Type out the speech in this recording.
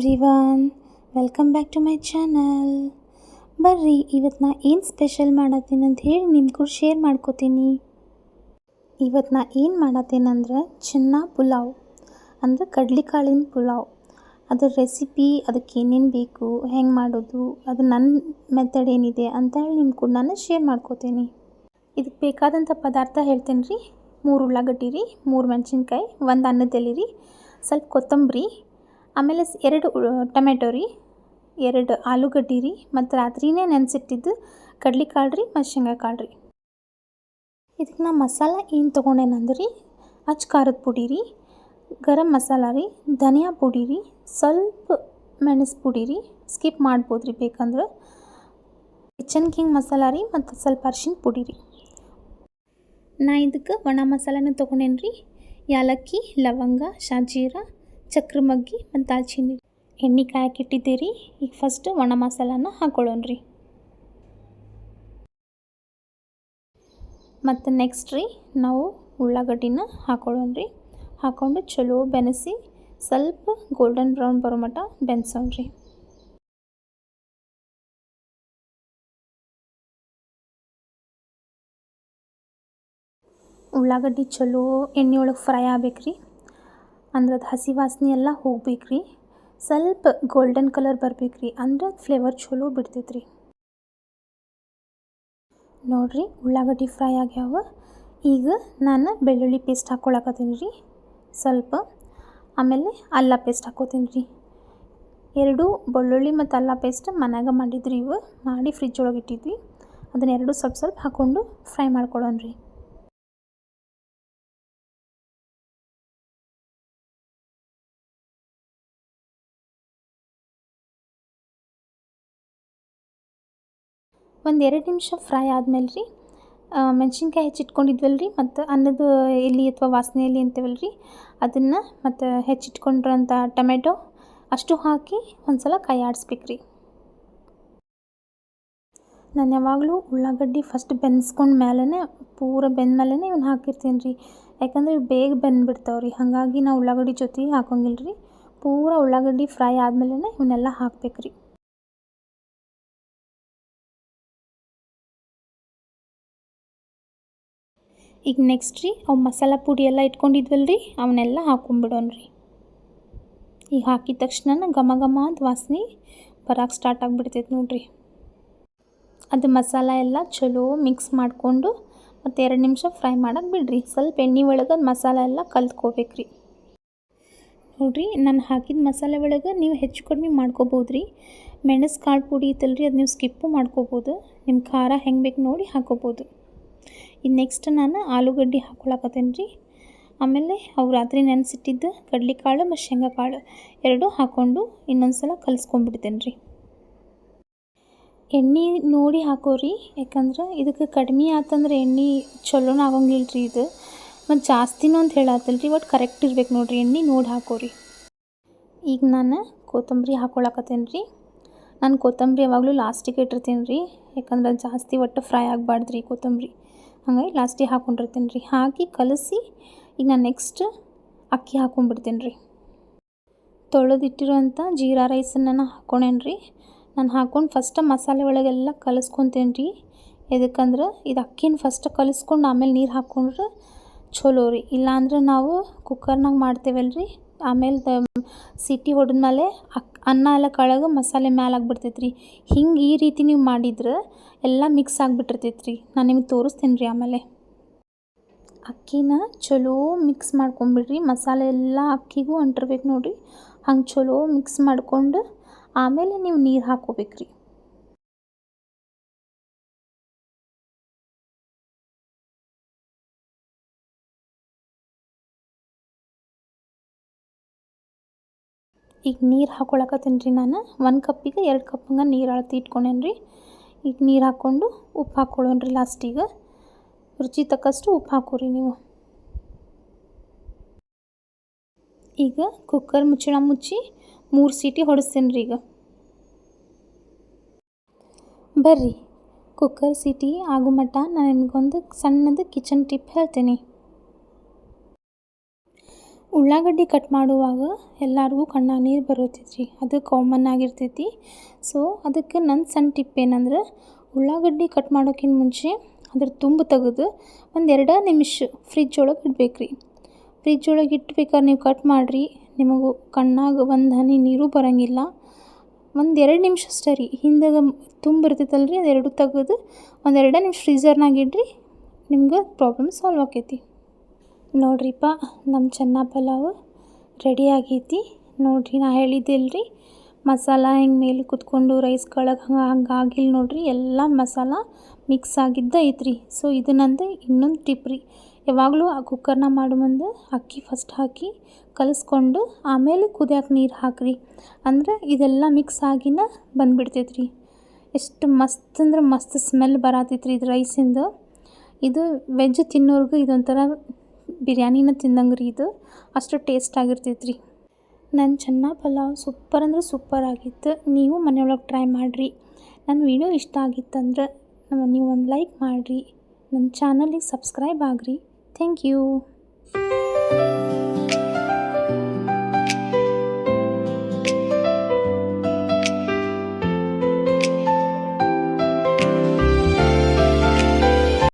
Everyone, welcome back to my channel. ಬರ್ರಿ ಇವತ್ತು ನಾ ಏನು ಸ್ಪೆಷಲ್ ಮಾಡತ್ತೀನಿ ಅಂತ ಹೇಳಿ ನಿಮ್ಮ ಕೂಡ ಶೇರ್ ಮಾಡ್ಕೋತೀನಿ. ಇವತ್ತು ನಾ ಏನು ಮಾಡತ್ತೇನಂದ್ರೆ ಪುಲಾವ್ ಅಂದರೆ ಕಡ್ಲಿಕಾಳಿನ ಪುಲಾವ್. ಅದರ ರೆಸಿಪಿ, ಅದಕ್ಕೆ ಏನೇನು ಬೇಕು, ಹೆಂಗೆ ಮಾಡೋದು, ಅದು ನನ್ನ ಮೆಥಡ್ ಏನಿದೆ ಅಂತ ಹೇಳಿ ನಿಮ್ಮ ಕೂಡ ನಾನು ಶೇರ್ ಮಾಡ್ಕೋತೀನಿ. ಇದಕ್ಕೆ ಬೇಕಾದಂಥ ಪದಾರ್ಥ ಹೇಳ್ತೇನೆ ರೀ. 3 ಉಳ್ಳಾಗಡ್ಡಿ ರೀ, 3 ಮೆಣಸಿನ್ಕಾಯಿ, 1 ಅನ್ನದ ಎಲೆ ರೀ, ಸ್ವಲ್ಪ ಕೊತ್ತಂಬರಿ, ಆಮೇಲೆ 2 ಟೊಮೆಟೊ ರೀ, 2 ಆಲೂಗಡ್ಡೆ ರೀ, ಮತ್ತು ರಾತ್ರಿನೇ ನೆನೆಸಿಟ್ಟಿದ್ದು ಕಡ್ಲಿಕಾಳು ರೀ ಮತ್ತು ಶೇಂಗಾಕಾಳು ರೀ. ಇದಕ್ಕೆ ನಾ ಮಸಾಲ ಏನು ತೊಗೊಂಡೇನಂದ್ರೆ ರೀ, ಖಾರದ ಪುಡಿ ರೀ, ಗರಂ ಮಸಾಲ ರೀ, ಧನಿಯಾ ಪುಡಿ ರೀ, ಸ್ವಲ್ಪ ಮೆಣಸು ಪುಡಿ ರೀ, ಸ್ಕಿಪ್ ಮಾಡ್ಬೋದು ರೀ ಬೇಕಂದ್ರೆ, ಕಿಚನ್ ಕಿಂಗ್ ಮಸಾಲ ರೀ, ಮತ್ತು ಸ್ವಲ್ಪ ಅರಿಶಿನ ಪುಡಿ ರೀ. ನಾ ಇದಕ್ಕೆ ಒಣ ಮಸಾಲನ ತೊಗೊಂಡೇನಿ ರೀ. ಯಾಲಕ್ಕಿ, ಲವಂಗ, ಶಾಜೀರ, ಚಕ್ರಮಗ್ಗಿ ಮತ್ತು ದಾಲ್ಚಿನ್ನಿ. ಎಣ್ಣೆ ಕಾಯಕ್ಕಿಟ್ಟಿದ್ದೆ ರೀ. ಈಗ ಫಸ್ಟ್ ಒಣ ಮಸಾಲಾನ ಹಾಕೊಳ್ಳೋಣ ರೀ. ಮತ್ತು ನೆಕ್ಸ್ಟ್ ರೀ ನಾವು ಉಳ್ಳಾಗಡ್ಡಿನ ಹಾಕೊಳ್ಳೋಣ ರೀ. ಹಾಕ್ಕೊಂಡು ಚಲೋ ಬೆನೆಸಿ ಸ್ವಲ್ಪ ಗೋಲ್ಡನ್ ಬ್ರೌನ್ ಬರೋ ಮಟ್ಟ ಬೆನ್ಸೋಣ ರೀ. ಉಳ್ಳಾಗಡ್ಡಿ ಚಲೋ ಎಣ್ಣೆ ಒಳಗೆ ಫ್ರೈ ಆಗ್ಬೇಕು ರೀ. ಅಂದ್ರೆ ಅದು ಹಸಿ ವಾಸನೆ ಎಲ್ಲ ಹೋಗ್ಬೇಕು ರೀ. ಸ್ವಲ್ಪ ಗೋಲ್ಡನ್ ಕಲರ್ ಬರ್ಬೇಕು ರೀ, ಅಂದ್ರೆ ಫ್ಲೇವರ್ ಚಲೋ ಬಿಡ್ತೈತೆ ರೀ. ನೋಡಿರಿ ಉಳ್ಳಾಗಡ್ಡಿ ಫ್ರೈ ಆಗ್ಯಾವ. ಈಗ ನಾನು ಬೆಳ್ಳುಳ್ಳಿ ಪೇಸ್ಟ್ ಹಾಕ್ಕೊಳಕತ್ತೀನಿ ರೀ ಸ್ವಲ್ಪ. ಆಮೇಲೆ ಅಲ್ಲ ಪೇಸ್ಟ್ ಹಾಕ್ಕೋತೀನಿ ರೀ. 2 ಬೆಳ್ಳುಳ್ಳಿ ಮತ್ತು ಅಲ್ಲ ಪೇಸ್ಟ್ ಮನ್ಯಾಗ ಮಾಡಿದ್ರಿ. ಇವು ಮಾಡಿ ಫ್ರಿಜ್ ಒಳಗೆ ಇಟ್ಟಿದ್ವಿ. ಅದನ್ನೆರಡು ಸ್ವಲ್ಪ ಸ್ವಲ್ಪ ಹಾಕ್ಕೊಂಡು ಫ್ರೈ ಮಾಡ್ಕೊಳ್ಳೋಣ ರೀ. ಒಂದು 2 ನಿಮಿಷ ಫ್ರೈ ಆದಮೇಲೆ ರೀ, ಮೆಣಸಿನ್ಕಾಯಿ ಹೆಚ್ಚಿಟ್ಕೊಂಡಿದ್ವಲ್ಲ ರೀ, ಮತ್ತು ಅನ್ನದ ಎಲೆ ಅಥವಾ ವಾಸನೆ ಎಲೆ ಅಂತೀವಲ್ಲ ರೀ, ಅದನ್ನು ಮತ್ತು ಹೆಚ್ಚಿಟ್ಕೊಂಡಿರೋಂಥ ಟೊಮೆಟೊ ಅಷ್ಟು ಹಾಕಿ ಒಂದು ಸಲ ಕೈ ಆಡಿಸ್ಬೇಕು ರೀ. ನಾನು ಯಾವಾಗಲೂ ಉಳ್ಳಾಗಡ್ಡಿ ಫಸ್ಟ್ ಬೆನ್ಸ್ಕೊಂಡು ಮೇಲೇ ಪೂರ ಬೆಂದ ಮೇಲೇ ಇವನ್ನ ಹಾಕಿರ್ತೀನಿ ರೀ. ಯಾಕಂದರೆ ಇವು ಬೇಗ ಬೆಂದ್ಬಿಡ್ತಾವೆ ರೀ. ಹಾಗಾಗಿ ನಾವು ಉಳ್ಳಾಗಡ್ಡಿ ಜೊತೆ ಹಾಕೋಂಗಿಲ್ಲ ರೀ. ಪೂರ ಉಳ್ಳಾಗಡ್ಡಿ ಫ್ರೈ ಆದಮೇಲೆ ಇವನ್ನೆಲ್ಲ ಹಾಕ್ಬೇಕು ರೀ. ಈಗ ನೆಕ್ಸ್ಟ್ ರೀ ಅವು ಮಸಾಲ ಪುಡಿ ಎಲ್ಲ ಇಟ್ಕೊಂಡಿದ್ವಲ್ಲ ರೀ, ಅವನ್ನೆಲ್ಲ ಹಾಕೊಂಡ್ಬಿಡೋಣ ರೀ. ಈಗ ಹಾಕಿದ ತಕ್ಷಣ ಘಮ ಘಮ ಅಂತ ವಾಸನೆ ಬರೋಕ್ಕೆ ಸ್ಟಾರ್ಟ್ ಆಗಿಬಿಡ್ತೈತೆ ನೋಡಿರಿ. ಅದು ಮಸಾಲ ಎಲ್ಲ ಚಲೋ ಮಿಕ್ಸ್ ಮಾಡಿಕೊಂಡು ಮತ್ತು 2 ನಿಮಿಷ ಫ್ರೈ ಮಾಡೋಕ್ಕೆ ಬಿಡ್ರಿ. ಸ್ವಲ್ಪ ಎಣ್ಣೆ ಒಳಗೆ ಅದು ಮಸಾಲ ಎಲ್ಲ ಕಲ್ತ್ಕೋಬೇಕು ರೀ. ನೋಡಿರಿ ನಾನು ಹಾಕಿದ ಮಸಾಲೆ ಒಳಗೆ ನೀವು ಹೆಚ್ಚು ಕಡಿಮೆ ಮಾಡ್ಕೋಬೋದು ರೀ. ಮೆಣಸು ಕಾಳು ಪುಡಿ ಇತ್ತಲ್ಲ ರೀ, ಅದು ನೀವು ಸ್ಕಿಪ್ಪು ಮಾಡ್ಕೋಬೋದು. ನಿಮ್ಮ ಖಾರ ಹೆಂಗೆ ಬೇಕು ನೋಡಿ ಹಾಕೋಬೋದು. ಈಗ ನೆಕ್ಸ್ಟ್ ನಾನು ಆಲೂಗಡ್ಡೆ ಹಾಕ್ಕೊಳಕತ್ತೇನೆ ರೀ. ಆಮೇಲೆ ಅವು ರಾತ್ರಿ ನೆನೆಸಿಟ್ಟಿದ್ದು ಕಡ್ಲಿಕಾಳು ಮತ್ತು ಶೇಂಗಾಕಾಳು 2 ಹಾಕ್ಕೊಂಡು ಇನ್ನೊಂದು ಸಲ ಕಲಿಸ್ಕೊಂಡ್ಬಿಡ್ತೇನೆ ರೀ. ಎಣ್ಣೆ ನೋಡಿ ಹಾಕೋರಿ, ಯಾಕಂದ್ರೆ ಇದಕ್ಕೆ ಕಡಿಮೆ ಆತಂದ್ರೆ ಎಣ್ಣೆ ಚಲೋನ ಆಗೋಂಗಿಲ್ಲ ರೀ ಇದು. ಮತ್ತು ಜಾಸ್ತಿನೂ ಅಂತ ಹೇಳತ್ತಲ್ಲ ರೀ, ಒಟ್ಟು ಕರೆಕ್ಟ್ ಇರ್ಬೇಕು ನೋಡಿರಿ, ಎಣ್ಣೆ ನೋಡಿ ಹಾಕೋರಿ. ಈಗ ನಾನು ಕೊತ್ತಂಬರಿ ಹಾಕ್ಕೊಳಕತ್ತೇನೆ ರೀ. ನಾನು ಕೊತ್ತಂಬರಿ ಯಾವಾಗಲೂ ಲಾಸ್ಟಿಗೆ ಇಟ್ಟಿರ್ತೀನಿ ರೀ. ಯಾಕಂದ್ರೆ ಅದು ಜಾಸ್ತಿ ಒಟ್ಟು ಫ್ರೈ ಆಗಬಾರ್ದು ರೀ ಕೊತ್ತಂಬರಿ. ಹಾಗಾಗಿ ಲಾಸ್ಟಿಗೆ ಹಾಕ್ಕೊಂಡಿರ್ತೀನಿ ರೀ. ಹಾಕಿ ಕಲಸಿ ಈಗ ನಾನು ನೆಕ್ಸ್ಟ್ ಅಕ್ಕಿ ಹಾಕ್ಕೊಂಡ್ಬಿಡ್ತೀನಿ ರೀ. ತೊಳೆದಿಟ್ಟಿರೋಂಥ ಜೀರಾ ರೈಸನ್ನು ನಾನು ಹಾಕ್ಕೊಂಡೇನಿ ರೀ. ನಾನು ಹಾಕ್ಕೊಂಡು ಫಸ್ಟ್ ಮಸಾಲೆ ಒಳಗೆಲ್ಲ ಕಲಿಸ್ಕೊತೀನಿ ರೀ. ಎದಕ್ಕಂದ್ರೆ ಇದು ಅಕ್ಕಿನ ಫಸ್ಟ್ ಕಲಿಸ್ಕೊಂಡು ಆಮೇಲೆ ನೀರು ಹಾಕ್ಕೊಂಡ್ರೆ ಚಲೋ ರೀ. ಇಲ್ಲಾಂದ್ರೆ ನಾವು ಕುಕ್ಕರ್ನಾಗ ಮಾಡ್ತೇವಲ್ಲ ರೀ, ಆಮೇಲೆ ಸಿಟಿ ಹೊಡೆದ್ಮೇಲೆ ಅನ್ನ ಎಲ್ಲ ಕೆಳಗೆ ಮಸಾಲೆ ಮ್ಯಾಲೆ ಆಗಿಬಿಡ್ತೈತೆ ರೀ. ಹಿಂಗೆ ಈ ರೀತಿ ನೀವು ಮಾಡಿದ್ರೆ ಎಲ್ಲ ಮಿಕ್ಸ್ ಆಗಿಬಿಟ್ಟಿರ್ತೈತೆ ರೀ. ನಾನು ನಿಮಗೆ ತೋರಿಸ್ತೀನಿ ರೀ. ಆಮೇಲೆ ಅಕ್ಕಿನ ಚಲೋ ಮಿಕ್ಸ್ ಮಾಡ್ಕೊಂಬಿಡ್ರಿ. ಮಸಾಲೆ ಎಲ್ಲ ಅಕ್ಕಿಗೂ ಅಂಟಿರ್ಬೇಕು ನೋಡಿರಿ. ಹಂಗೆ ಚಲೋ ಮಿಕ್ಸ್ ಮಾಡಿಕೊಂಡು ಆಮೇಲೆ ನೀವು ನೀರು ಹಾಕ್ಕೋಬೇಕು ರೀ. ಈಗ ನೀರು ಹಾಕ್ಕೊಳಕತ್ತೀನಿ ರೀ. ನಾನು 1 ಕಪ್ಪಿಗೆ 2 ಕಪ್ ಹಂಗೆ ನೀರು ಅಳತೆ ಇಟ್ಕೊಂಡೇನಿ ರೀ. ಈಗ ನೀರು ಹಾಕ್ಕೊಂಡು ಉಪ್ಪು ಹಾಕ್ಕೊಳ್ಳೋಣ ರೀ ಲಾಸ್ಟಿಗೆ. ರುಚಿ ತಕ್ಕಷ್ಟು ಉಪ್ಪು ಹಾಕೋರಿ ನೀವು. ಈಗ ಕುಕ್ಕರ್ ಮುಚ್ಚಳ ಮುಚ್ಚಿ 3 ಸೀಟಿ ಹೊಡಿಸ್ತೀನಿ ರೀ. ಈಗ ಬರ್ರಿ ಕುಕ್ಕರ್ ಸೀಟಿ ಆಗೋ ಮಟ್ಟ ನಾನು ನಿಮಗೊಂದು ಸಣ್ಣದು ಕಿಚನ್ ಟಿಪ್ ಹೇಳ್ತೀನಿ. ಉಳ್ಳಾಗಡ್ಡಿ ಕಟ್ ಮಾಡುವಾಗ ಎಲ್ಲರಿಗೂ ಕಣ್ಣಾಗ ನೀರು ಬರೋತೈತಿ, ಅದು ಕಾಮನ್ ಆಗಿರ್ತೈತಿ. ಸೊ ಅದಕ್ಕೆ ನನ್ನ ಸಣ್ಣ ಟಿಪ್ ಏನಂದ್ರೆ, ಉಳ್ಳಾಗಡ್ಡಿ ಕಟ್ ಮಾಡೋಕ್ಕಿಂತ ಮುಂಚೆ ಅದ್ರ ತುಂಬು ತೆಗೆದು ಒಂದು 2 ನಿಮಿಷ ಫ್ರಿಜ್ ಒಳಗೆ ಇಡ್ಬೇಕು ರೀ. ಫ್ರಿಜ್ ಒಳಗೆ ಇಟ್ಬೇಕಾದ್ರೆ ನೀವು ಕಟ್ ಮಾಡಿರಿ, ನಿಮಗೂ ಕಣ್ಣಾಗ ಒಂದು ಹನಿ ನೀರು ಬರೋಂಗಿಲ್ಲ. ಒಂದು 2 ನಿಮಿಷ ಅಷ್ಟೇ ರೀ. ಹಿಂದಾಗ ತುಂಬ ಇರ್ತೈತಲ್ಲ ರೀ, ಅದೆರಡು ತೆಗೆದು ಒಂದು 2 ನಿಮಿಷ ಫ್ರೀಝರ್ನಾಗ ಇಡ್ರಿ, ನಿಮ್ಗೆ ಪ್ರಾಬ್ಲಮ್ ಸಾಲ್ವ್ ಆಕೈತಿ. ನೋಡ್ರಿಪ್ಪ, ನಮ್ಮ ಚೆನ್ನ ಪಲಾವ್ ರೆಡಿ ಆಗೈತಿ. ನೋಡಿರಿ, ನಾ ಹೇಳಿದ್ದಿಲ್ಲ ರೀ ಮಸಾಲ ಹೆಂಗೆ ಮೇಲೆ ಕುತ್ಕೊಂಡು ರೈಸ್ ಕೆಳಗೆ ಹಂಗೆ ಆಗಿಲ್ಲ ನೋಡಿರಿ, ಎಲ್ಲ ಮಸಾಲ ಮಿಕ್ಸ್ ಆಗಿದ್ದ ಐತ್ರಿ. ಸೊ ಇದು ನಂದು ಇನ್ನೊಂದು ಟಿಪ್ ರೀ. ಯಾವಾಗಲೂ ಆ ಕುಕ್ಕರ್ನ ಮಾಡೋ ಮುಂದೆ ಅಕ್ಕಿ ಫಸ್ಟ್ ಹಾಕಿ ಕಲಿಸ್ಕೊಂಡು ಆಮೇಲೆ ಕುದಿಯೋಕೆ ನೀರು ಹಾಕಿರಿ. ಅಂದರೆ ಇದೆಲ್ಲ ಮಿಕ್ಸ್ ಆಗಿನ ಬಂದುಬಿಡ್ತೈತೆ ರೀ. ಎಷ್ಟು ಮಸ್ತ್ ಅಂದ್ರೆ ಮಸ್ತ್ ಸ್ಮೆಲ್ ಬರತೈತ್ರಿ ಇದು ರೈಸಿಂದು. ಇದು ವೆಜ್ ತಿನ್ನೋರ್ಗೂ ಇದೊಂಥರ ಬಿರಿಯಾನಿನ ತಿಂದಂಗೆ ರೀ. ಇದು ಅಷ್ಟು ಟೇಸ್ಟ್ ಆಗಿರ್ತೈತೆ ರೀ. ನನ್ನ ಚೆನ್ನ ಪಲಾವ್ ಸೂಪರ್ ಅಂದ್ರೆ ಸೂಪರ್ ಆಗಿತ್ತು. ನೀವು ಮನೆಯೊಳಗೆ ಟ್ರೈ ಮಾಡಿರಿ. ನನ್ನ ವಿಡಿಯೋ ಇಷ್ಟ ಆಗಿತ್ತಂದ್ರೆ ನೀವು ಒಂದು ಲೈಕ್ ಮಾಡಿರಿ, ನನ್ನ ಚಾನಲಿಗೆ ಸಬ್ಸ್ಕ್ರೈಬ್ ಆಗಿರಿ. Thank you.